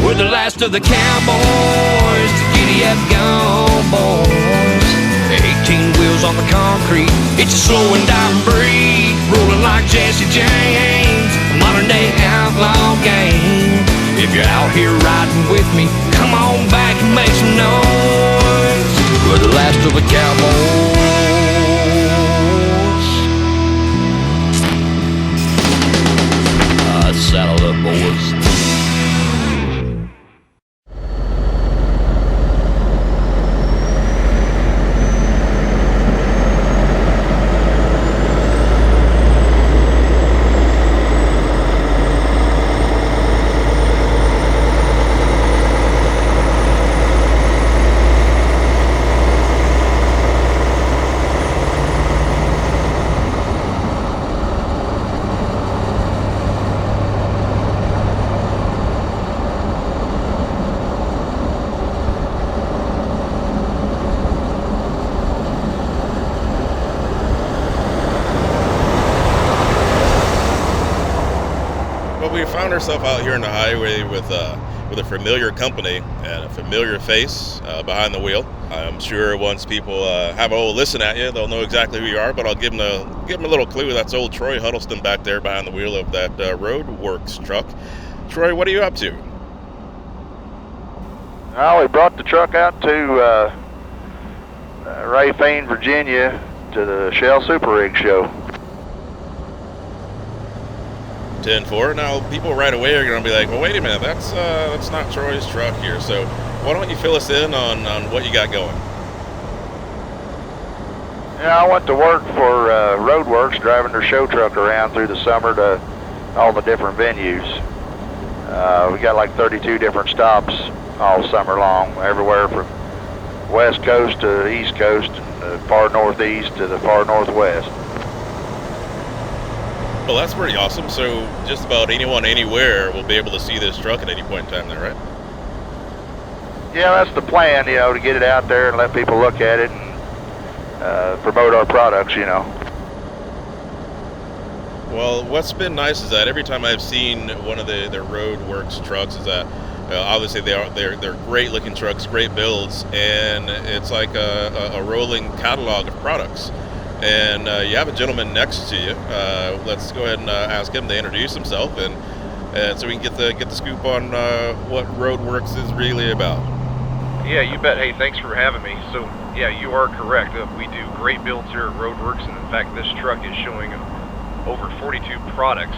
We're the last of the cowboys, the giddy up gone boys. 18 wheels on the concrete, it's a slow and dying breed, rolling like Jesse James, a modern day outlaw game. If you're out here riding with me, come on back and make some noise. We're the last of the cowboys. Saddle up, boys. We found ourselves out here on the highway with a familiar company and a familiar face behind the wheel. I'm sure once people have a little listen at you, they'll know exactly who you are, but I'll give them a little clue. That's old Troy Huddleson back there behind the wheel of that RoadWorks truck. Troy, what are you up to? Well, we brought the truck out to Rayfane, Virginia, to the Shell Super Rigs show. 10-4. Now, people right away are going to be like, well, wait a minute, that's not Troy's truck here. So why don't you fill us in on what you got going? Yeah, I went to work for RoadWorks, driving their show truck around through the summer to all the different venues. We got like 32 different stops all summer long, everywhere from west coast to east coast, and the far northeast to the far northwest. Well, that's pretty awesome. So just about anyone, anywhere will be able to see this truck at any point in time there, right? Yeah, that's the plan, to get it out there and let people look at it and promote our products, Well, what's been nice is that every time I've seen one of the RoadWorks trucks is that obviously they're great looking trucks, great builds, and it's like a rolling catalog of products. And you have a gentleman next to you. Let's go ahead and ask him to introduce himself, and so we can get the scoop on what RoadWorks is really about. Yeah, you bet. Hey, thanks for having me. So, yeah, you are correct. We do great builds here at RoadWorks, and in fact, this truck is showing over 42 products,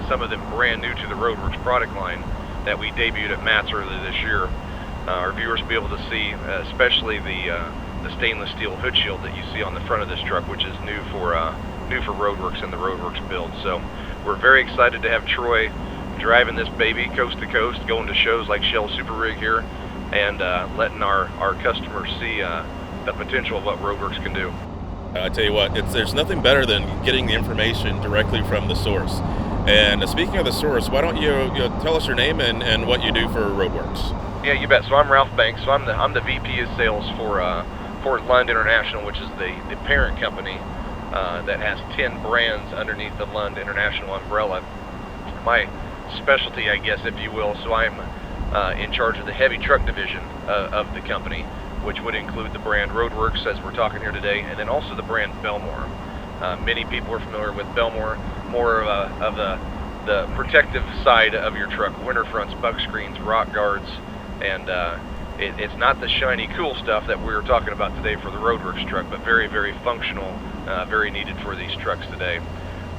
some of them brand new to the RoadWorks product line that we debuted at MATS earlier this year. Our viewers will be able to see, especially the stainless steel hood shield that you see on the front of this truck, which is new for RoadWorks and the RoadWorks build. So we're very excited to have Troy driving this baby coast to coast, going to shows like Shell Super Rig here, and letting our customers see the potential of what RoadWorks can do. I tell you what, there's nothing better than getting the information directly from the source. And speaking of the source, why don't you tell us your name and what you do for RoadWorks? Yeah, you bet. So I'm Ralph Banks. So I'm the VP of Sales for Lund International, which is the parent company that has 10 brands underneath the Lund International umbrella. My specialty, I guess, if you will, so I'm in charge of the heavy truck division of the company, which would include the brand RoadWorks, as we're talking here today, and then also the brand Belmore. Many people are familiar with Belmore, more of the protective side of your truck, winter fronts, bug screens, rock guards, and it's not the shiny, cool stuff that we're talking about today for the RoadWorks truck, but very, very functional, very needed for these trucks today.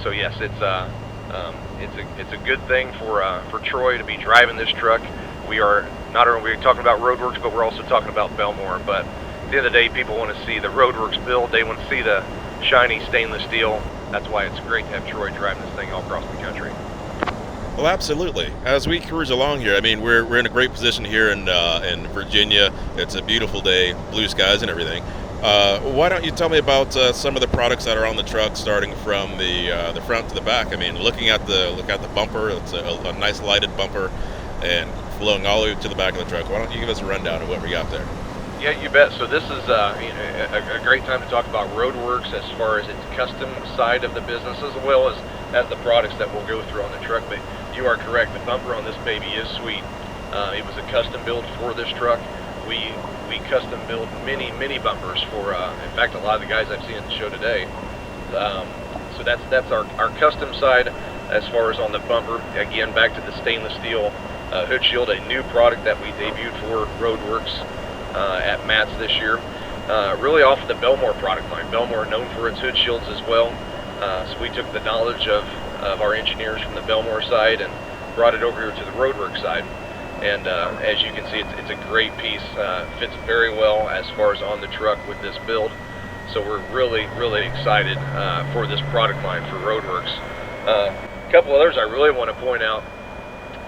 So yes, it's a good thing for Troy to be driving this truck. We are not only talking about RoadWorks, but we're also talking about Belmore. But at the end of the day, people want to see the RoadWorks build. They want to see the shiny stainless steel. That's why it's great to have Troy driving this thing all across the country. Well, absolutely. As we cruise along here, I mean, we're in a great position here in Virginia. It's a beautiful day, blue skies and everything. Why don't you tell me about some of the products that are on the truck, starting from the front to the back? I mean, look at the bumper. It's a nice lighted bumper, and flowing all the way to the back of the truck. Why don't you give us a rundown of what we got there? Yeah, you bet. So this is a great time to talk about RoadWorks as far as its custom side of the business, as well as the products that we'll go through on the truck. But you are correct. The bumper on this baby is sweet. It was a custom build for this truck. We custom built many bumpers for, in fact, a lot of the guys I've seen at the show today. So that's our custom side. As far as on the bumper, again, back to the stainless steel hood shield, a new product that we debuted for RoadWorks at MATS this year. Really off of the Belmore product line. Belmore known for its hood shields as well. So we took the knowledge of our engineers from the Belmore side and brought it over here to the RoadWorks side. And as you can see, it's a great piece. Fits very well as far as on the truck with this build. So we're really excited for this product line for RoadWorks. A couple others I really want to point out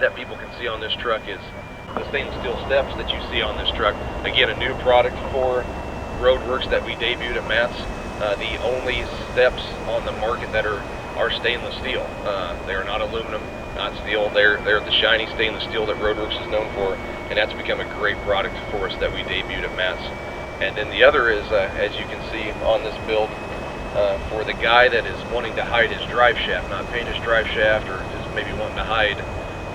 that people can see on this truck is the stainless steel steps that you see on this truck. Again, a new product for RoadWorks that we debuted at MATS. The only steps on the market that are stainless steel. They are not aluminum, not steel. They're the shiny stainless steel that RoadWorks is known for, and that's become a great product for us that we debuted at MATS. And then the other is, as you can see on this build, for the guy that is wanting to hide his drive shaft, not paint his drive shaft, or just maybe wanting to hide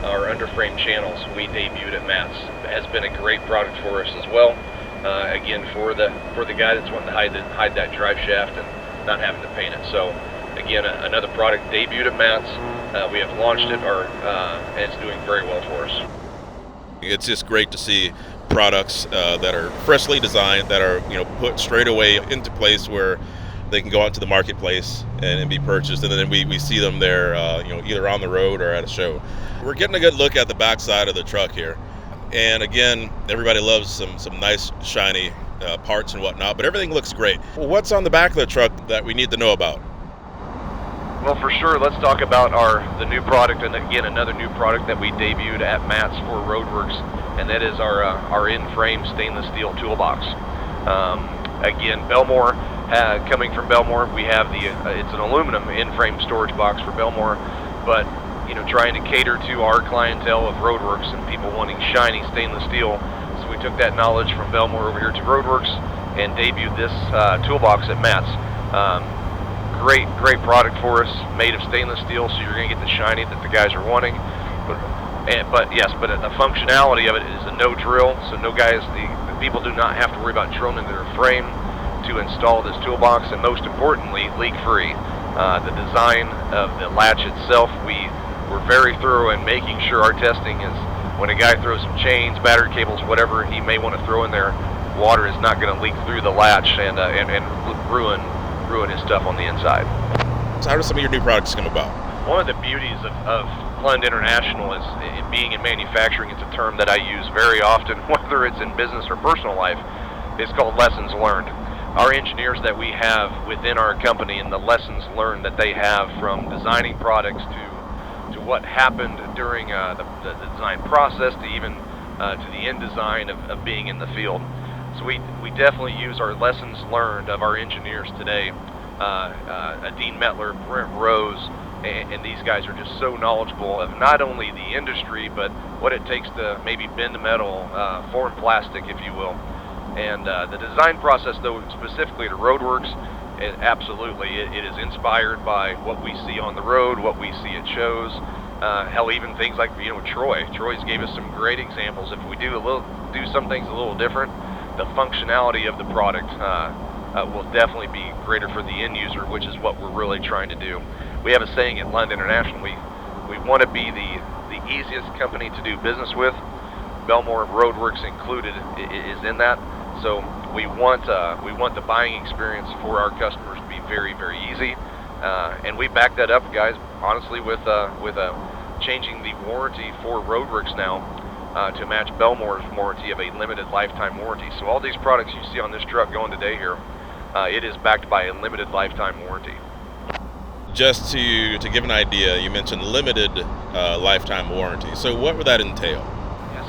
our underframe channels, we debuted at MATS. It has been a great product for us as well. Again, for the guy that's wanting to hide that drive shaft and not having to paint it. So again, another product debuted at MATS. We have launched it, and it's doing very well for us. It's just great to see products that are freshly designed, that are put straight away into place where they can go out to the marketplace and be purchased, and then we see them there, either on the road or at a show. We're getting a good look at the back side of the truck here, and again, everybody loves some nice shiny parts and whatnot, but everything looks great. Well, what's on the back of the truck that we need to know about? Well, for sure, let's talk about the new product, and again, another new product that we debuted at MATS for RoadWorks, and that is our in-frame stainless steel toolbox. Again, Belmore, coming from Belmore, we have it's an aluminum in-frame storage box for Belmore, but trying to cater to our clientele of RoadWorks and people wanting shiny stainless steel. So we took that knowledge from Belmore over here to RoadWorks and debuted this toolbox at MATS. Great product for us, made of stainless steel, so you're going to get the shiny that the guys are wanting. But the functionality of it is a no drill, so no guys, the people do not have to worry about drilling into their frame to install this toolbox, and most importantly, leak free. The design of the latch itself, we're very thorough in making sure our testing is, when a guy throws some chains, battery cables, whatever he may want to throw in there, water is not going to leak through the latch and ruin his stuff on the inside. So how do some of your new products come about? One of the beauties of Lund International is, being in manufacturing, it's a term that I use very often, whether it's in business or personal life. It's called lessons learned. Our engineers that we have within our company and the lessons learned that they have from designing products to what happened during the design process to even to the end design of being in the field. So we definitely use our lessons learned of our engineers today. Dean Metler, Brent Rose, and these guys are just so knowledgeable of not only the industry, but what it takes to maybe bend metal, form plastic, if you will. And the design process, though, specifically to RoadWorks, it is inspired by what we see on the road, what we see at shows. Hell, even things like Troy's gave us some great examples. If we do some things a little different, the functionality of the product will definitely be greater for the end user, which is what we're really trying to do. We have a saying at Lund International: we want to be the easiest company to do business with. Belmore RoadWorks included is in that. So we want the buying experience for our customers to be very easy, and we back that up, guys. Honestly, with changing the warranty for RoadWorks now to match Belmore's warranty of a limited lifetime warranty. So all these products you see on this truck going today here, it is backed by a limited lifetime warranty. Just to give an idea, you mentioned limited lifetime warranty. So what would that entail?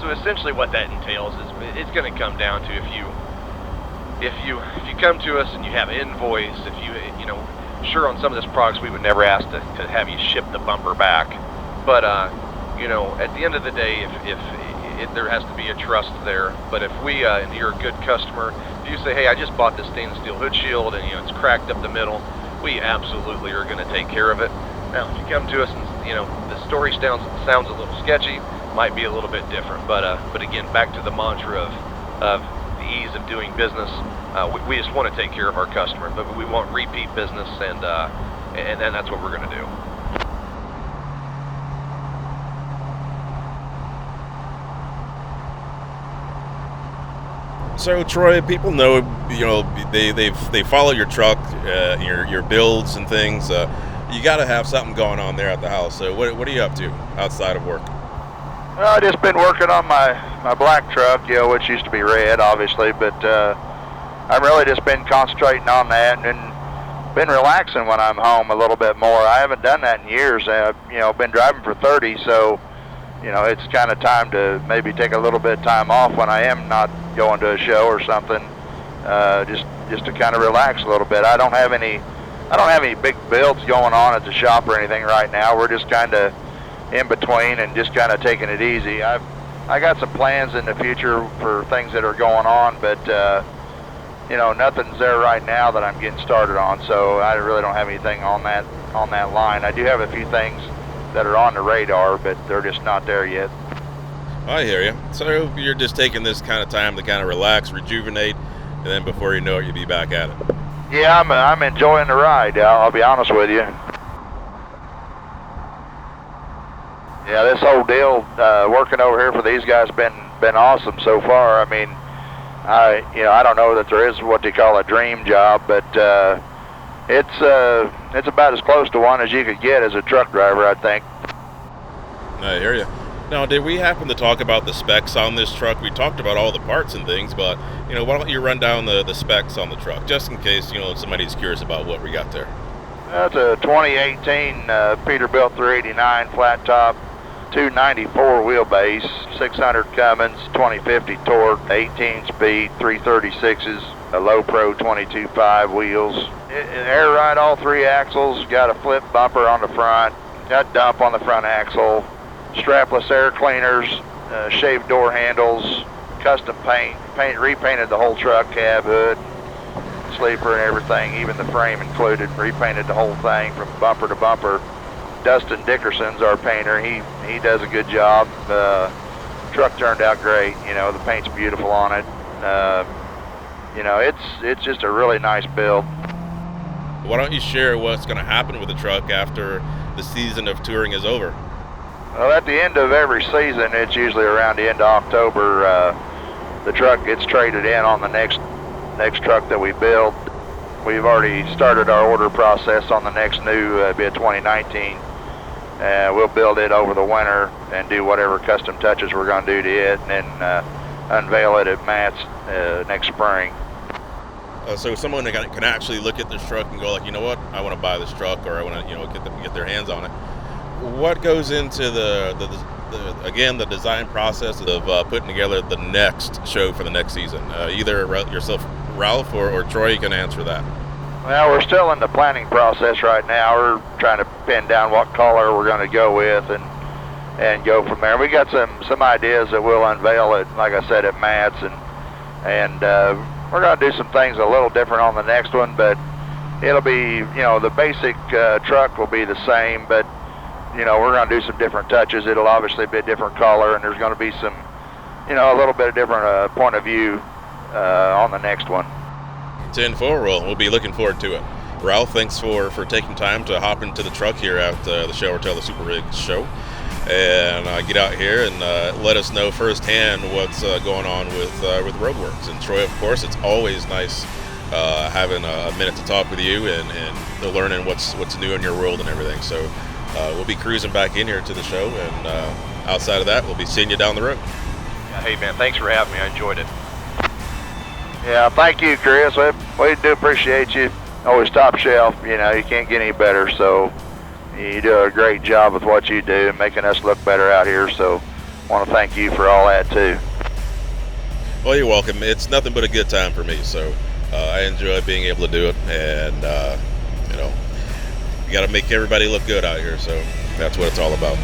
So essentially what that entails is it's going to come down to if you come to us and you have an invoice, sure, on some of these products we would never ask to have you ship the bumper back, but at the end of the day, if there has to be a trust there. But if and you're a good customer, if you say, hey, I just bought this stainless steel hood shield and it's cracked up the middle, we absolutely are going to take care of it. Now, if you come to us and the story sounds a little sketchy, might be a little bit different. But again, back to the mantra of the ease of doing business. We just want to take care of our customer, but we want repeat business, and that's what we're going to do. So Troy, people know, they follow your truck, your builds and things. You got to have something going on there at the house. So what are you up to outside of work? Well, I just been working on my black truck, which used to be red, obviously, but I've really just been concentrating on that and been relaxing when I'm home a little bit more. I haven't done that in years. Been driving for 30, so it's kind of time to maybe take a little bit of time off when I am not going to a show or something, just to kind of relax a little bit. I don't have any big builds going on at the shop or anything right now. We're just kind of in between and just kind of taking it easy. I got some plans in the future for things that are going on, but nothing's there right now that I'm getting started on. So I really don't have anything on that line. I do have a few things that are on the radar, but they're just not there yet. I hear you. So you're just taking this kind of time to kind of relax, rejuvenate, and then before you know it, you'll be back at it. Yeah, I'm enjoying the ride. I'll be honest with you. Yeah, this whole deal, working over here for these guys, been awesome so far. I mean, I don't know that there is what they call a dream job, but it's about as close to one as you could get as a truck driver, I think. I hear you. Now, did we happen to talk about the specs on this truck? We talked about all the parts and things, but why don't you run down the specs on the truck, just in case somebody's curious about what we got there. That's a 2018 Peterbilt 389 flat top, 294 wheelbase, 600 Cummins, 2050 torque, 18 speed, 336s, a low pro 22.5 wheels. Air ride all three axles, got a flip bumper on the front, got dump on the front axle, strapless air cleaners, shaved door handles, custom paint, repainted the whole truck, cab, hood, sleeper and everything, even the frame included, repainted the whole thing from bumper to bumper. Dustin Dickerson's our painter. He does a good job. Truck turned out great. The paint's beautiful on it. It's just a really nice build. Why don't you share what's going to happen with the truck after the season of touring is over? Well, at the end of every season, it's usually around the end of October, the truck gets traded in on the next truck that we build. We've already started our order process on the next new, be a 2019. We'll build it over the winter and do whatever custom touches we're going to do to it, and then unveil it at Matt's next spring. So someone can actually look at this truck and go like, what, I want to buy this truck, or I want to get their hands on it. What goes into the design process of putting together the next show for the next season? Either yourself, Ralph, or Troy, you can answer that. Well, we're still in the planning process right now. We're trying to pin down what color we're going to go with and go from there. We got some ideas that we'll unveil it, like I said, at Matt's, and we're going to do some things a little different on the next one, but it'll be, the basic truck will be the same, but we're going to do some different touches. It'll obviously be a different color, and there's going to be some, a little bit of different point of view on the next one. 10-4, we'll be looking forward to it. Ralph, thanks for taking time to hop into the truck here at the Shell Rotella Super Rigs show, and get out here and let us know firsthand what's going on with RoadWorks. And Troy, of course, it's always nice having a minute to talk with you and learning what's new in your world and everything. So we'll be cruising back in here to the show, and outside of that, we'll be seeing you down the road. Yeah, hey man, thanks for having me. I enjoyed it. Yeah, thank you, Chris. We do appreciate you. Always top shelf. You can't get any better. So you do a great job with what you do, making us look better out here. So I want to thank you for all that too. Well, you're welcome. It's nothing but a good time for me. So I enjoy being able to do it, and you got to make everybody look good out here. So that's what it's all about.